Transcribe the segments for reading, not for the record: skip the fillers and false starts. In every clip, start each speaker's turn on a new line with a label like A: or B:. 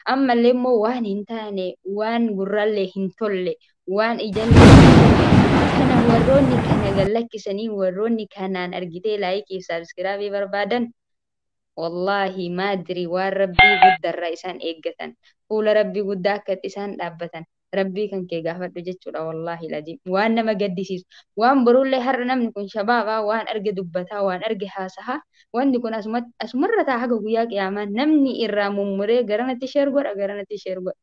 A: Amma illee immoo waan hin taane, waan gurraallee hin tolle, waan ijallee hin tolle. Kana warroonni kana gallakkisanii warroonni kanaan argitee laayikii fi saabskiraabii barbaadan wallahi maadiri waan rabbii guddaarraa isaan eeggatan. Fuula rabbii guddaa akkatti isaan dhaabbatan. Rabbii kan kee gaafadhu jechuudha wallahi laziim. Waan nama gaddisiisu. Waan boruullee har'a namni kun shabaabaa waan arge dubbataa waan arge haasahaa. Wanti kun asumarra taa haga guyyaa qiyaamaa namni irraa mummuree garanatti sheer godha garanatti sheer godha.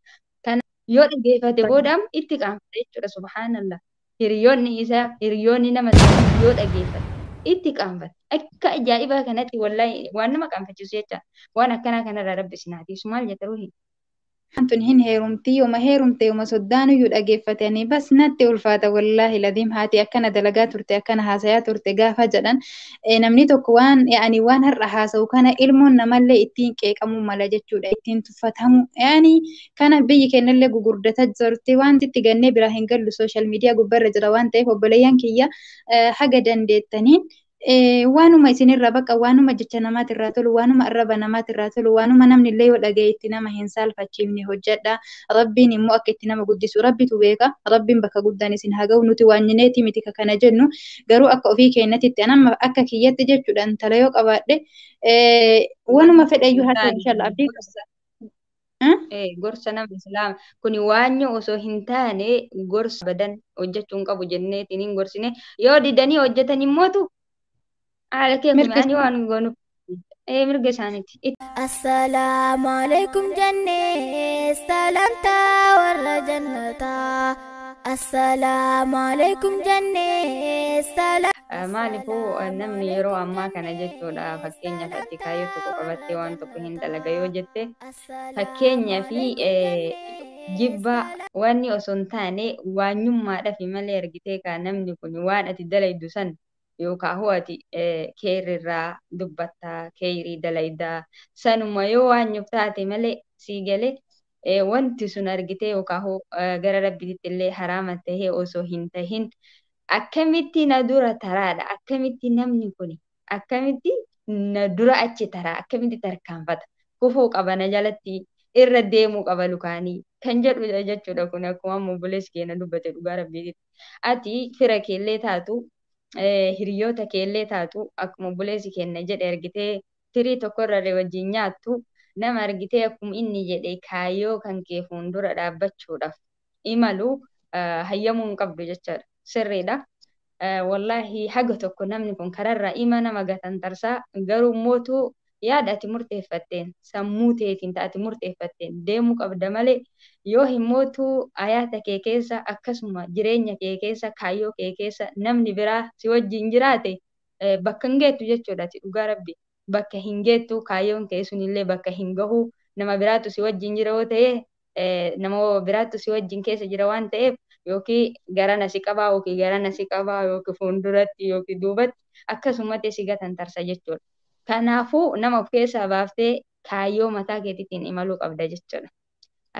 A: Kana yoo dhageeffate boodaam itti qaanfata jechuudha subhaanallah. Hiriyoonni nama yoo dhageeffate itti qaanfata. Akka ajaa'ibaa kanatti wallahi waan nama qaanfachiisu jecha waan akkanaa kanarraa rabbi sinaatiisu maal jetta ruuhi.
B: Antun hin heerumti yooma heerumte yooma soddaanuyyuu dhageeffatanii bas natti ulfaata wallaahi ladiim haati akkana dalagaa turte akkana haasayaa turte gaafa jedhan namni tokko waan yaani waan har'a haasa'u kana ilmoon namallee ittiin qeeqamuu mala jechuudha ittiin tuffatamu yaani kana biyyi keenyallee gugurdataa jirti wanti itti gannee biraa hin gallu sooshaal miidiyaa gubbarra jira waan ta'eef obboleeyyan kiyya haga dandeettaniin waanuma isinirraa bakka waanuma jecha namaatirraa tolu waanuma arraba namaatirraa tolu waanuma namni illee yoo dhagaye itti nama hin saalfachiifne hojjedha rabbiin immoo akka itti nama guddisu rabbitu beeka rabbiin bakka guddaan isin haa ga'u nuti waanyineeti miti kana jennu garuu akka ofii keenyatti anama akka kiyyatti jechuudha intala yoo qabaadhe waanuma fedhayyuu haa ta'u inshallah abdii
A: gorsa nama islaama kuni waanyo osoo hin taane gorsa badan hojjechuu hin qabu jenneetiin hin gorsine yoo didanii hojjetan immootu haala kee kun ani waan goonu mirga isaaniiti.
C: Assalaamu alaikum jannee salamtaa warra jannataa. Assalaamu alaikum jannee salamtaa.
A: Maaliifuu namni yeroo ammaa kana jechuudha fakkeenyaaf ati kaayyoo tokko qabattee waan tokko hin dalaga yoo jette fakkeenyaa fi jibba wanni osoo hin taane waanyummaadhaaf malee argitee kaa namni kun waan ati dalaydu san yookaan ho'ati keerirraa dubbattaa keerii dalaydaa sanuma yoo waanyuf taate malee sii galee wanti sun argitee yookaan gara rabbiitti illee haraama tahee osoo hin tahin akkamitti na dura taraadha akkamitti namni kun akkamitti na dura achi taraa akkamitti tarkaanfata kufuu qaba na jalatti irra deemuu qaba lukaanii kan jedhu jechuudha kun akkuma obboleessi keenya dubbate dhugaa rabbiitti ati fira keellee taatu hiriyoota keellee taatu akkuma obboleessi keenya jedhe argitee firii tokkorra wajjin nyaattu nama argitee akkuma inni jedhe kaayyoo kan kee fuuldura dhaabbachuudhaaf imalu hayyamuu hin qabdu jechaadha sirriidha. Wallahi haga tokko namni kun kararraa ima nama gatantarsaa garuu mootuu yaada ati murteeffatteen sammuu teetiin taate murteeffatteen deemuu qabda malee yoo hin mootuu ayaata kee keessa akkasuma jireenya kee keessa kaayyoo kee keessa namni biraa si wajjin jiraate bakka hin geettu jechuudha ati dhugaa rabbi bakka hin geettu kaayyoon kee sunillee bakka hin gahu nama biraatu si wajjin jira yoo ta'e nama biraatu si wajjin keessa jira waan ta'eef yookiin garana si qabaa yookiin garana si qabaa yookiin fuulduratti yookiin duubatti akkasumatti si gatantarsa jechuudha. Kanaafuu nama of keessaa baaftee kaayyoo mataa keetiitiin imaluu qabda jechuudha.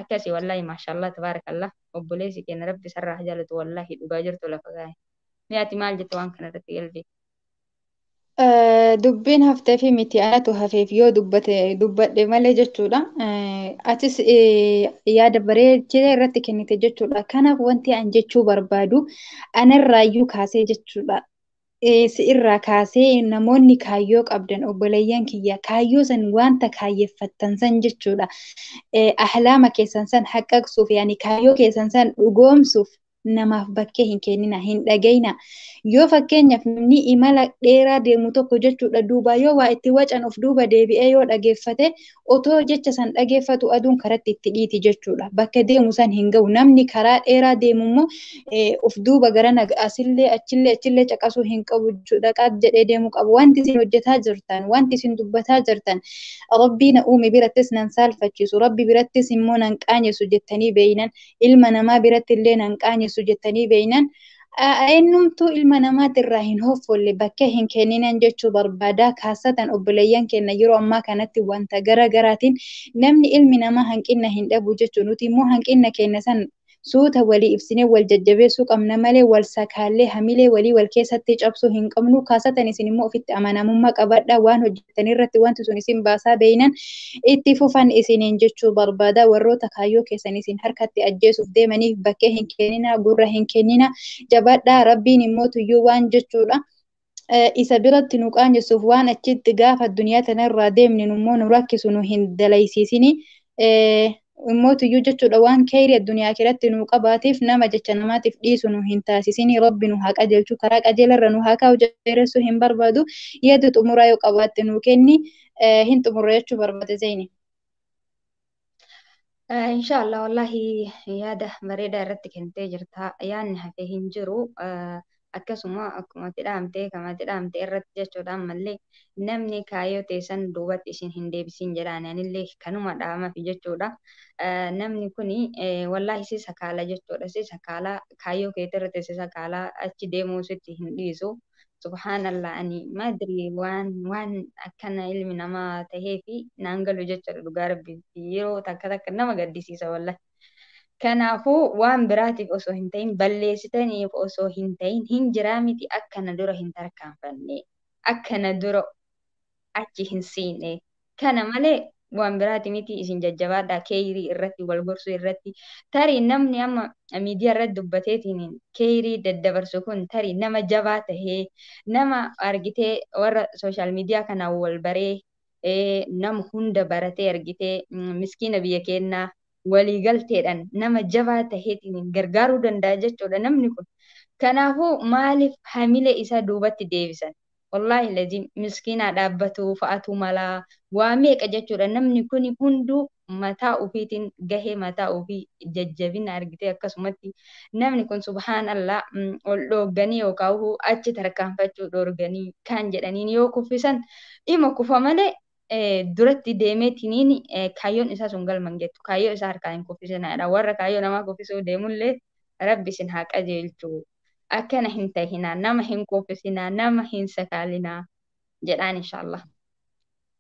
A: Akkasii wallahi maashaallah tabaarakallah obboleessi keenya rabbi sarraa jaalatu wallahi dhugaa jirtu lafa gaa'e. Mee ati maal jette waan kana irratti galbee?
B: Dubbiin haftee fi miti anatu hafeef yoo dubbadhe malee jechuudha. Atis yaada bareechee irratti kennite jechuudha. Kanaaf wanti an jechuu barbaadu anarraayyuu kaasee jechuudha. Si irraa kaasee namoonni kaayyoo qabdan obboleeyyan kiyya kaayyoo san wanta kaayyeeffattan san jechuudha. Ahlaama keessan san haqqaqsuuf yaani kaayyoo keessan san dhugoomsuuf namaaf bakkee hin kennina hin dhagayna yoo fakkeenyaaf namni imala dheeraa deemu tokko jechuudha duuba yoo waa itti wacan of duuba deebi'ee yoo dhageeffate otoo jecha san dhageeffatu aduun karatti itti dhiiti jechuudha bakka deemu san hin ga'u namni karaa dheeraa deemu immoo of duuba garana asillee achillee caqasuu hin qabu jechuudha qaat jedhee deemu qabu wanti isin hojjetaa jirtan wanti isin dubbataa jirtan rabbii na uume birattis nan saalfachiisu rabbi birattis immoo nan qaanyesu jettanii beeynan ilma namaa biratti illee nan qaanyesu jettanii beeynan eenyumtuu ilma namaatirraa hin hoffolle bakka hin kenninan jechuu barbaadaa kaasatan obboleeyyan keenya yeroo ammaa kanatti wanta gara garaatiin namni ilmi namaa hanqina hin dhabu jechuu nuti immoo hanqina keenya san suuta walii ibsinee wal jajjabeessuu qabna malee wal sakaallee hamilee walii wal keessatti cabsuu hin qabnu. Kaasatan isin immoo ofitti amanamummaa qabadha. Waan hojjetan irratti wanti sun isin baasaa beeynan itti fufan isiniin jechuu barbaada. Warroota kaayyoo keessan isin harkatti ajjeesuuf deemaniif bakkee hin kennina, gurra hin kennina. Jabaadhaa, rabbiin immoo tuyyuu waan jechuudha. Isa biratti nu qaanjessuuf waan achitti gaafa addunyaa tanarraa deemne immoo nu rakkisu nu hin dalaysiisini. Immoo tuyyuu jechuudha waan khayrii addunyaa keessatti nu qabaatiif nama jecha namaatiif dhiisu nu hin taasisini. Rabbi nu haa qajeelchu, karaa qajeelarra nu haa kaa'u dheeressuu hin barbaadu. Yaada xumuraa yoo qabaatte nu kenni hin xumurre jechuu barbaade Zeyni.
A: Inshallah wallahi yaada bareedaa irratti kennitee jirta. Yaanni hafee hin jiru. Akkasuma akkuma kamatti dhaamte irratti jechuudha. Ammallee namni kaayyoo teessan duubatti isin hin deebisin jedhaan anillee kanuma dhaamafi jechuudha. Namni kuni wallahi si sakaala jechuudha. Si sakaala kaayyoo keetti irratti si sakaala achi deemuu sitti hin dhiisu. Subhaanallah ani madri waan akkana ilmi namaa tahee fi naan galu jechuudha. Dhugaa rabbi yeroo takka nama gaddisiisa wallahi. Kanaafuu waan biraatiif osoo hin ta'in balleessitaniif osoo hin ta'in hin jiraa miti akkana dura hin tarkaanfanne akkana dura achi hin siine kana malee waan biraati miti isin jajjabaadhaa khayrii irratti wal gorsuu irratti tarii namni amma miidiyaa irratti dubbateetiin khayrii daddabarsu kun tarii nama jabaa tahee nama argitee warra sooshaal miidiyaa kana wal baree nama hunda baratee argitee miskiina biyya keenyaa waliigalteedhaan nama jabaa taheetiin gargaaruu danda'a jechuudha namni kun. Kanaafuu maaliif hamilee isaa duubatti deebisan? Wallahi laziim miskiinaa dhaabbatu fa'atu malaa waa meeqa jechuudha namni kun hunduu mataa ofiitiin gahee mataa ofii jajjabina argitee akkasumatti namni kun subhaanallah ol dhoogganii yookaan achi tarkaanfachuu dhoorganii kan jedhaniin yoo kuffisan dhima kufa malee duratti deemeetiniin kaayyoon isaa sun galman jettu kaayyoo isaa harkaa hin kuffisinaadha. Warra kaayyoo namaa kuffisuu deemullee rabbi isin haa qajeelchu. Akkana hin tahinaa, nama hin kuffisinaa, nama hin sakaalinaa jedhaan inshallah.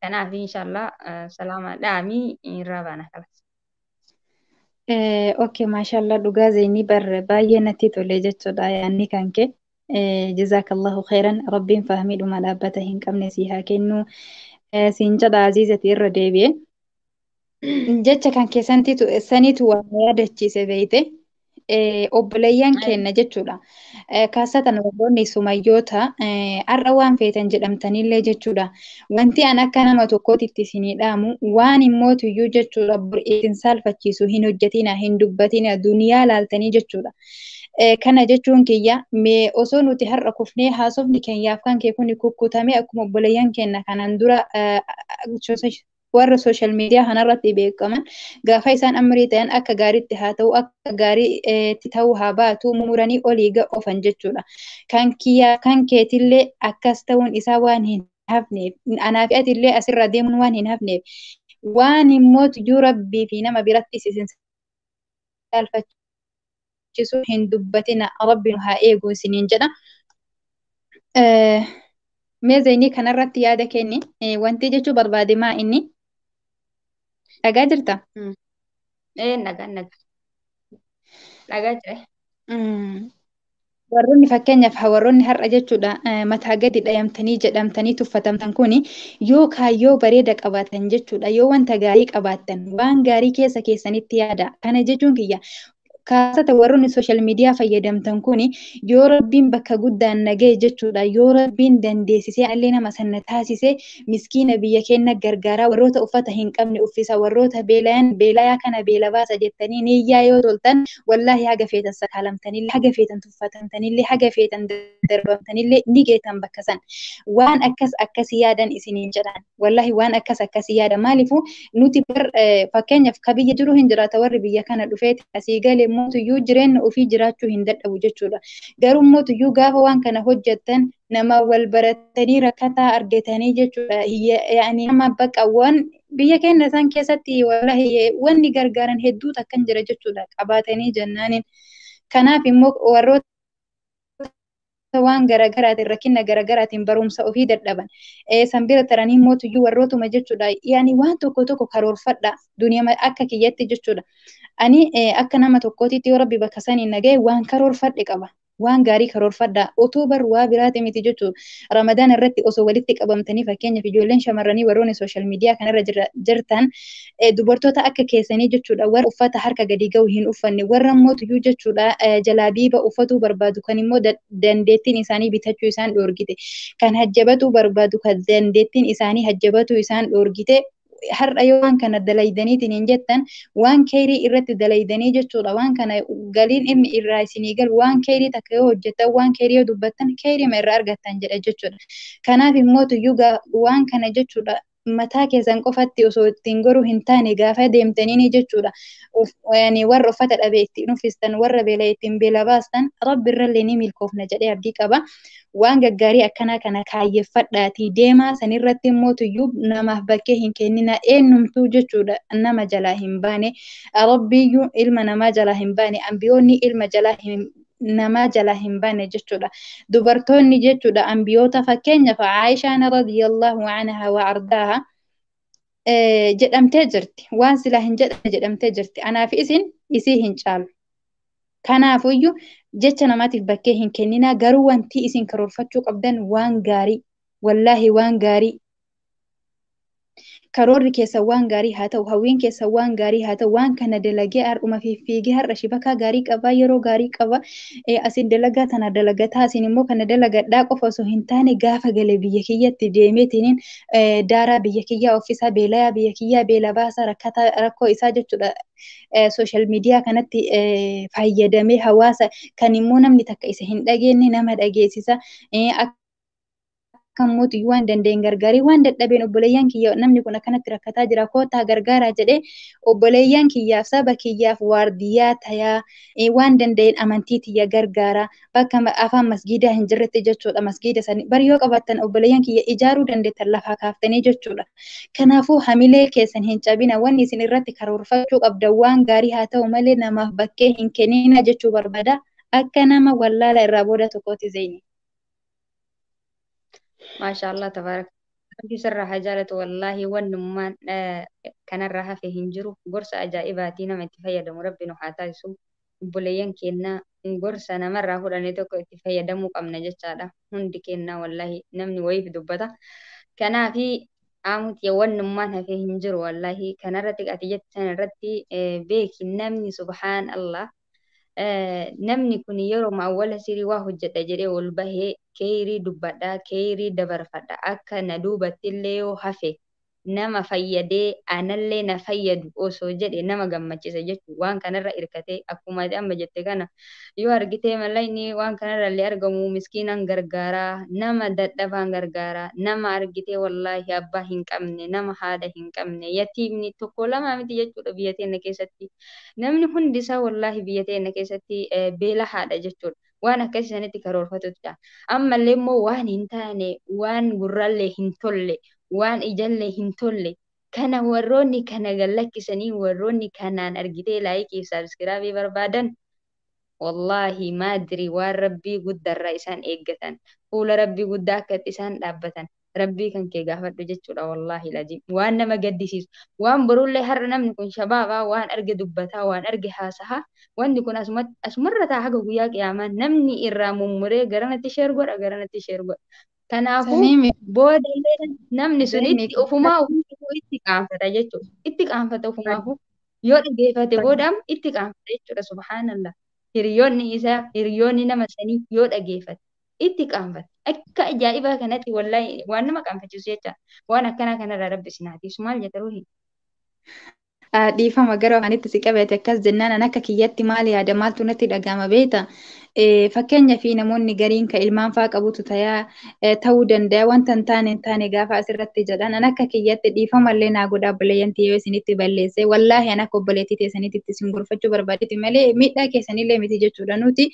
A: Kanaaf inshallah salaama dhaamii irraa baana kalas.
B: Okay, mashallah dhugaa Zeyni baay'ee natti tole jechuudha yaanni kan kee. Jazaakallahu khairan rabbiin fahmii dhuma dhaabbata hin qabne si haa kennu. Siin jedha Aziizati irra deebi'e. Jecha kan keessanitu sanitu waan yaadachiise beeyte. Obboleeyyan kenna jechuudha. Kaasatan warroonni sumayyoota har'a waan feetan jedhamtanillee jechuudha. Wanti an akka nama tokkootitti isinii dhaamu waan immoo tuyyuu jechuudha isin saalfachiisu hin hojjetina hin dubbatina duniyaa laaltanii jechuudha. Kana jechuun kiyya mee osoo nuti har'a kufnee haasofni keenyaaf kan kee kun kukkutame akkuma obboleeyyan kenna kanan dura warra sooshaal miidiyaa kanarratti beekaman gaafa isaan amrii ta'an akka gaariitti haa ta'u akka gaariitti ta'uu haa baatu muranii olii ga'oofan jechuudha. Kan kiyyaa kan keetillee akkas ta'uun isaa waan hin hafneef anaa fi atillee asirra deemuun waan hin hafneef waan immoo tuyyuu rabbii fi nama biratti isin saalfachiisu hin dubbatina rabbiin haa eegu isiniin jedha. Mee Zeynii kanarratti yaada kenni wanti jechuu barbaade maa inni? Dhagaa jirta?
A: Dhagaa jira.
B: Warroonni fakkeenyaaf warroonni har'a jechuudha mataa gadi dhayamtanii jedhamtanii tuffatamtan kuni yoo kaayyoo bareeda qabaatan jechuudha yoo wanta gaarii qabaatan waan gaarii keessa keessanitti yaada. Kana jechuun kiyya kaasata warroonni sooshaal miidiyaa fayyadamtan kuni yoo rabbiin bakka guddaan nagee jechuudha yoo rabbiin dandeessisee allee nama sanna taasisee miskiina biyya keenya gargaaraa warroota uffata hin qabne uffisa warroota beelayaa kana beela baasa jettanii niyyaa yoo toltan wallahi haga feetan sakaalamtanillee haga feetan tuffatamtanillee haga feetan darbamtanillee ni geetan bakka san waan akkasii yaadan isiniin jedhan wallahi waan akkasii yaada maaliifuu nuti fakkeenyaaf ka biyya jiru hin jiraata warri biyya kana dhufeeti asii galee mootuyyuu jireenya ofii jiraachuu hin dadhabu jechuudha. Garuu mootuyyuu gaafa waan kana hojjettan nama wal baratanii rakkataa argatanii jechuudha. Yaani nama bakka waan biyya keenya san keessatti wallahi wanni gargaaran hedduutu akkan jira jechuudha. Qabaatanii jennaaniin. Kanaaf immoo warroota waan garaagaraatiin rakkina garaagaraatiin barumsa ofii dadhaban san bira taranii mootuyyuu warrootuma jechuudha. Yaani waan tokko tokko karoorfadha duniyaa akka kiyyatti jechuudha. Ani akka nama tokkootitti yoo rabbi bakka saniin nagahee waan karoorfadhe qaba. Waan gaarii karoorfadha. Otoo bar waa biraati miti jechuudha. Ramadaan irratti osoo walitti qabamtanii fakkeenyaaf ijoolleen shamarranii warroonni sooshaal miidiyaa kanarra jirtan dubartoota akka keessanii jechuudha. Warra uffata harka gadi ga'u hin uffanne warra mootuyyuu jechuudha. Jalaabiiba uffatuu barbaadu kan immoo dandeettiin isaanii bitachuu isaan dhoorgite. Kan hajjabatuu barbaadu kan dandeettiin isaanii hajjabatuu isaan dhoorgite. Har'a yoo waan kana dalaydaniitiin hin jettan waan keerii irratti dalaydanii jechuudha. Waan kana galiin inni irraa isinii galu waan keerii takka yoo hojjettan waan keerii yoo dubbattan keeriima irraa argattan jedha jechuudha. Kanaaf immoo tuyyuu waan kana jechuudha. Mataa keessan qofatti osoo ittiin goruu hin taane gaafa deemtanii jechuudha. Warra uffata dhabee ittiin uffistan warra beela ittiin beela baastan rabbi irrallee ni milkoofna jedhee abdii qaba. Waan gaggaarii akkanaa kana kaayyeffadhaatii deemaa sanirratti immoo tuyyuu namaaf bakkee hin kennina eenyumtuu jechuudha. Nama jalaa hin baane rabbiyyuu ilma namaa jalaa hin baane ambiyoonni ilma jalaa nama jala hin baane jechuudha. Dubartoonni jechuudha ambiyoota fakkeenyaaf Aayishaan radiyallahu anha wa ardaaha jedhamtee jirti. Waan silaa hin jedhamne jedhamtee jirti. Anaaf isii hin caalu. Kanaafuyyuu jecha namaatiif bakkee hin kennina. Garuu wanti isin karoorfachuu qabdan waan gaarii wallaahi waan gaarii karoorri keessa waan gaarii haa ta'u hawwiin keessa waan gaarii haa ta'u waan kana dalagee har'uma fiigee har'a shibakaa gaarii qaba yeroo gaarii qaba asin dalagaa tana dalagataa asin immoo kana dalagadhaa qofa osoo hin taane gaafa galee biyya kiyyatti deemeetiin daaraa biyya kiyyaa offisaa beelayaa biyya kiyyaa beela baasaa rakkoo isaa jechuudha. Sooshaal miidiyaa kanatti fayyadamee hawaasa kan immoo namni takka isa hin dhageenye nama dhageessisa. Kan mootii waan dandeen gargaarii waan dadhabeen obboleeyyan kiyya namni kun akkanatti rakkataa jira kootaa gargaaraa jedhee obboleeyyan kiyyaaf saba kiyyaaf waardiyyaa tayaa waan dandeen amantii tiyya gargaara bakka afaan masgiidaa hin jirretti jechuudha. Masgiida sanii bari yoo qabaattan obboleeyyan kiyya ijaaruu dandeettan lafaa kaaftanii jechuudha. Kanaafuu hamilee keessan hin cabina wanni isin irratti karoorfachuu qabda waan gaarii haa ta'u malee namaaf bakkee hin kennina jechuu barbaada akka nama wallaala irraa booda tokkooti Zeyni.
A: Maashaallah tabaarak. Rabbi sirraa haa jaalatu wallaahi wannummaan kanarraa hafe hin jiru. Gorsa ajaa'ibaatii nama itti fayyadamu rabbi nu haa taasisu. Obboleeyyan kennaa gorsa namarraa fudhanii tokko itti fayyadamuu qabna jechaadha. Hundi kennaa wallaahi namni wayiif dubbata. Kanaafi aamuti wannummaan hafe hin jiru wallaahi kanarratti ati jettan irratti beeki namni subhaan Allah. Namni kun yeroo awwala sirii waa hojjedha jedhee ol bahee keerii dubbadhaa keerii dabarfadha akka na duubatti illee yoo hafe nama fayyadee anallee na fayyadu osoo jedhe nama gammachisa jechuudha. Waan kanarra hirkatee akkuma amma jette kana yoo argitee mallayni waan kanarra illee argamu miskiinan gargaaraa nama dadhabaan gargaaraa nama argitee wallaahi abbaa hin qabne nama haadha hin qabne yatiimni tokko lama miti jechuudha biyya teenya keessatti namni hundi isaa wallaahi biyya teenya keessatti beela haadha jechuudha. Waan akkasii sanitti karoorfatudha. Ammallee immoo waan hin taane waan gurrallee hin tolle waan ijallee hin tolle kana warroonni kana gallakkisanii warroonni kanaan argitee laayikii fi saabskiraabii barbaadan wallaahi maadiri waan rabbii guddarraa isaan eeggatan fuula rabbii guddaa akkatti isaan dhaabbatan rabbii kan kee gaafadhu jechuudha. Wallaahi lajiim waan nama gaddisiisu waan borullee har'a namni kun shabaabaa waan arge dubbataa waan arge haasahaa wanti kun asumarra taa haga guyyaa qiyaamaa namni irraa mummuree garanatti sheer godha garanatti sheer godha. Kanaafuu booda namni sun itti ofumaa itti qaanfata jechuudha. Itti qaanfata ofumaafuu yoo dhageeffate boodaan itti qaanfata jechuudha. Subhaanallah. Hiriyoonni isaa hiriyoonni nama sanii yoo dhageeffate itti qaanfata. Akka ajaa'ibaa kanatti wallaahi waan nama qaanfachiisu jecha waan akkanaa kanarraa rabbi sinaatiisu maal jetta ruuhi.
B: Dhiifama gara afaanitti si qabate akkas jennaan an akka kiyyatti maal yaada maaltu natti dhagahama beeta. Fakkeenyaa fi namoonni gariin ka ilmaan faa qabutu ta'uu danda'a wanta hin taane gaafa asirratti jedhan an akka kiyyatti dhiifamallee naa godhaa obboleeyyantii yoo isinitti balleesse wallaahi an akka obboleettii teessanitti isin gorfachuu barbaadetti malee miidhaa keessanillee miti jechuudha nuti.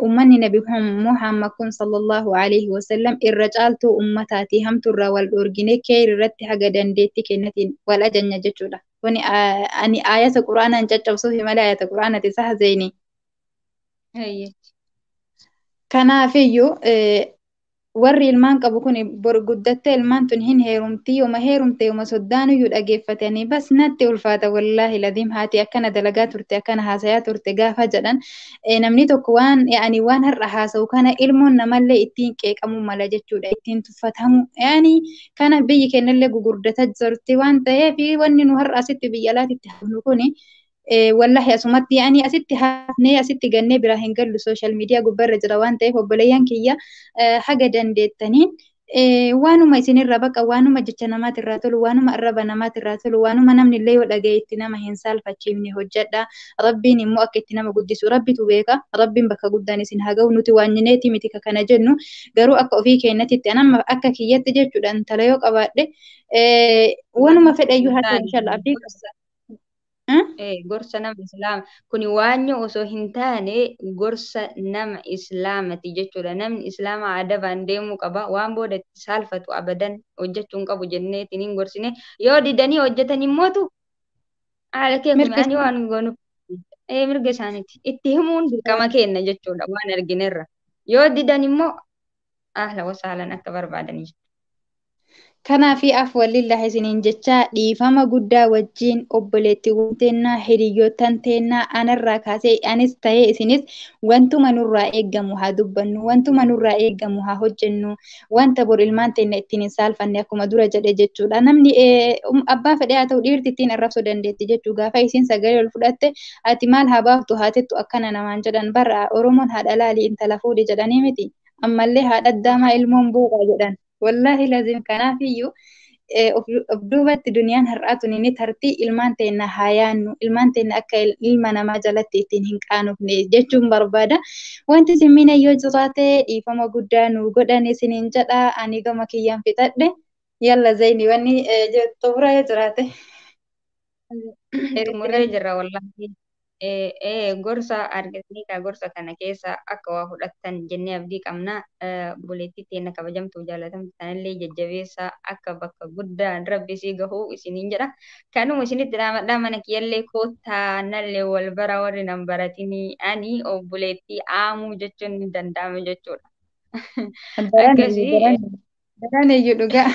B: Ummanni Nabi Muhammad kun sallallahu alaihi wasallam irra caaltuu ummataati hamturraa wal dhoorgine keeri irratti haga dandeetti kennatiin wal ajanya jechuudha. Kuni ani ayata quraanaan caccabsuuf malee ayata quraanati saha Zeyni. Kanaafiyyuu warri ilmaan qabu kun bor guddattee ilmaan tun hin heerumti yooma heerumte yooma soddaanuyyuu dhageeffatanii bas natti ulfaata wallaahi ladiim haati akkana dalagaa turte akkana haasayaa turte gaafa jedhan namni tokko waan yaani waan har'a haasa'u kana ilmoon namallee ittiin qeeqamuu mala jechuudha ittiin tuffatamu yaani kana biyyi kennallee gugurdata jirti waan ta'eef wanni nu har'a asitti biyya alaatitti hafnu kuni wallahi asumatti yaani asitti hafnee asitti gannee biraa hin gallu social media gubbarra jira waan ta'eef obboleeyyan kiyya haga dandeettaniin waanuma isinirra baqa waanuma jecha namaatirraa tolu waanuma arraba namaatirraa tolu waanuma namni illee yoo dhagaye itti nama hin saalfachiifne hojjedha rabbiin immoo akka itti nama guddisu rabbitu beeka rabbiin bakka guddaan isin haa ga'u nuti waanyineeti miti kana jennu garuu akka ofii keenyatti anamma akka kiyyatti jechuudha intala yoo qabaadhe waanuma fedhayyuu haa ta'u inshallah abdii
A: gorsa nama islaama kuni waanyo osoo hin taane gorsa nama islaamati jechuudha namni islaama adabaan deemuu qaba waan booda itti saalfatu abadan hojjechuun qabu jenneetiin hin gorsine yoo didanii hojjetan immootu haala keekumi ani waan goonu mirga isaaniiti itti himuun dirqama kenna jechuudha waan arginerra yoo didan immoo ahla wasaalan akka barbaadanii
B: Kanaafi afwalillahi isiniin jecha dhiifama guddaa wajjin obboleettiiwwan teennaa hiriyyootan teennaa anarraa kaasee anis ta'ee isinis wantuma nurraa eeggamu haa dubbannu wantuma nurraa eeggamu haa hojjennu wanta bor ilmaan teenna ittiin hin saalfanne akkuma dura jedhe jechuudha namni abbaa fedhee haa ta'u dhiirti ittiin arrabsuu dandeetti jechuu gaafa isiin sagalee ol fudhatte ati maal haa baaftu haatettu akkana namaan jedhan barra oromoon haadha laalii intala fuudhi jedhanii miti ammallee haadha addaamaa ilmoon buuqaa jedhan. Wallahi lazim kanaafiyyuu of duubatti duniyaan har'aatu ni tartii ilmaan teenna haa yaannu ilmaan teenna akka ilma namaa jalatti ittiin hin qaanofne jechuun barbaada. Wanti simmina yoo jiraate dhiifama guddaa nu godhan isiniin jedha ani gama kiyyaan fixadhe yalla zayni wanni xumura yoo jiraate.
A: Muree jirra wallahi. Gorsa argatanii gorsa kana keessa akka waa fudhattan jennee abdii qabna. Buleettii teenya kabajamtuu jaalatamtu sanallee jajjabeessaa akka bakka guddaan rabbi isii gahuu isiniin jedha. Kanuma isinitti dhaamadhaa mana kiyyallee koottaa nallee wal bara warri nan baratini ani obboleettii aamuu jechuun ni danda'ame jechuudha. Akkasii.
B: Daraan iyyuu dhugaa.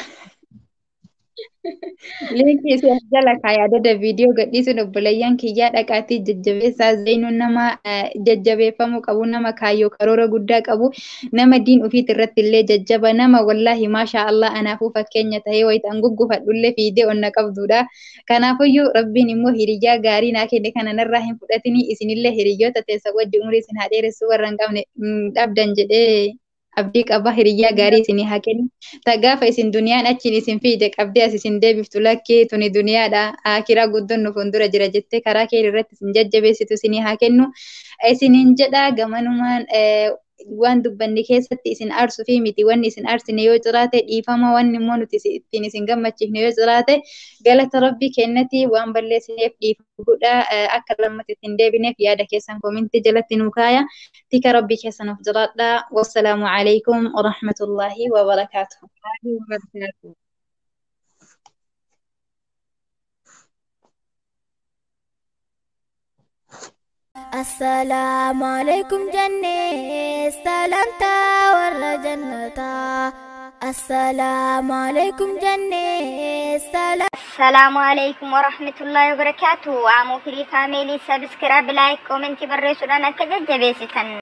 B: Linkii isii jala kaayadada viidiyoo gadhiisuun obboleeyyan kiyyaa dhaqaatii jajjabeessaa zaynuun nama jajjabeeffamuu qabu nama kaayyoo karoora guddaa qabu nama diin ofiit irratti illee jajjaba nama wallaahi maashaa Allah anaafuu fakkeenya tahee wayitaan guggufadhullee fiidee onna qabdudha. Kanaafuyyuu rabbiin immoo hiriyyaa gaarii naa kenne kana narraa hin fudhatinii isinillee hiriyyoota teessa wajji umurii isin haa dheeressuu warra hin qabne dhabdan jedhee abdii qaba hiriyyaa gaarii isinii haa kennu. Gaafa isin duniyaan achiin isin fiide qabdee as isin deebiftu lakkee tuni duniyaadha. Akiraa guddoon nu fuuldura jira jettee karaa kee irratti isin jajjabeessitu isinii haa kennu. Isiniin jedha gamanumaan waan dubbanni keessatti isin aarsu fi miti wanni isin aarsine yoo jiraate dhiifama wanni immoo nuti ittiin isin gammachiifne yoo jiraate galata rabbii kennati waan balleessineef dhiifama akka lammatti ittiin deebineef yaada keessan koomintii jalatti nu kaaya. Tika rabbii keessan of jiraadha. Wassalaamu alaikum wa rahmatullahi wa barakaatuh.
C: السلام عليكم جنة سلامتا ورا جنتا السلام عليكم جنة
D: السلام عليكم ورحمة الله وبركاته. عمو فري فاميلي سبسكرايب لايك كومنتي بريسو لنا كججبيستن